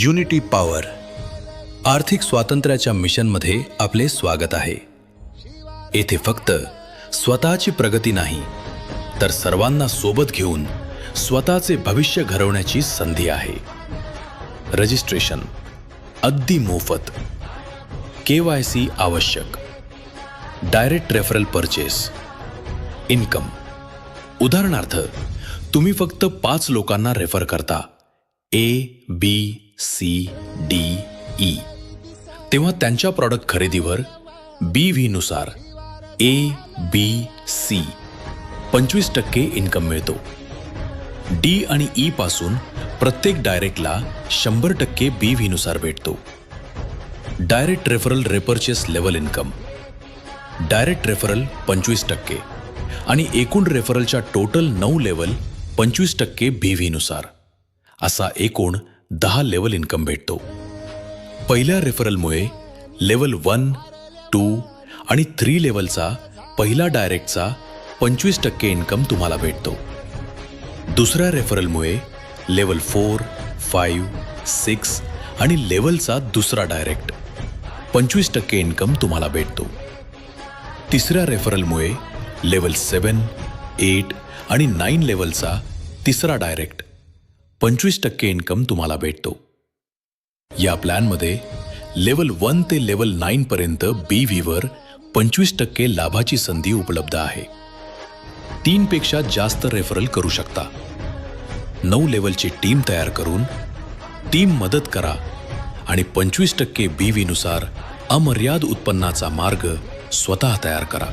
Unity power आर्थिक स्वातंत्र्याच्या मिशनमध्ये आपले स्वागत आहे. येथे फक्त स्वतःची प्रगती नाही तर सर्वांना सोबत घेऊन स्वतःचे भविष्य घडवण्याची संधी आहे. रजिस्ट्रेशन अगदी मोफत, KYC आवश्यक, डायरेक्ट रेफरल परचेस, इन्कम. उदाहरणार्थ तुम्ही फक्त 5 लोकांना रेफर करता A, B, C, D, E. तेव्हा त्यांच्या प्रॉडक्ट खरेदीवर BV नुसार A, B, C 25% इन्कम मिळतो. D आणि E पासून प्रत्येक डायरेक्टला 100% BV नुसार भेटतो. Direct referral repurchase level income. Direct referral 25% आणि एकूण रेफरलच्या टोटल 9 लेवल 25% BV नुसार असा एकूण 10 लेवल इन्कम भेटतो. पहिल्या रेफरलमुळे लेवल 1, 2 आणि 3 लेवलचा पहिला डायरेक्टचा 25% इन्कम तुम्हाला भेटतो. दुसऱ्या रेफरलमुळे लेवल 4, 5, 6 आणि लेवलचा दुसरा डायरेक्ट 25% इन्कम तुम्हाला भेटतो. तिसऱ्या रेफरलमुळे लेवल 7, 8 आणि 9 लेवलचा तिसरा डायरेक्ट 25% इन्कम तुम्हाला भेटतो. या प्लॅनमध्ये लेवल 1 ते लेवल 9 पर्यंत BVवर 25% लाभाची संधी उपलब्ध आहे. 3 पेक्षा जास्त रेफरल करू शकता. 9 लेवलची टीम तयार करून टीम मदत करा आणि 25% BV नुसार अमर्याद उत्पन्नाचा मार्ग स्वतः तयार करा.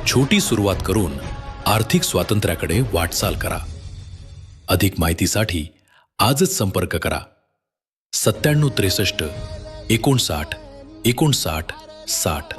छोटी सुरुवात करून आर्थिक स्वातंत्र्याकडे वाटचाल करा. अधिक माहितीसाठी आजच संपर्क करा 97 63 59 59 60.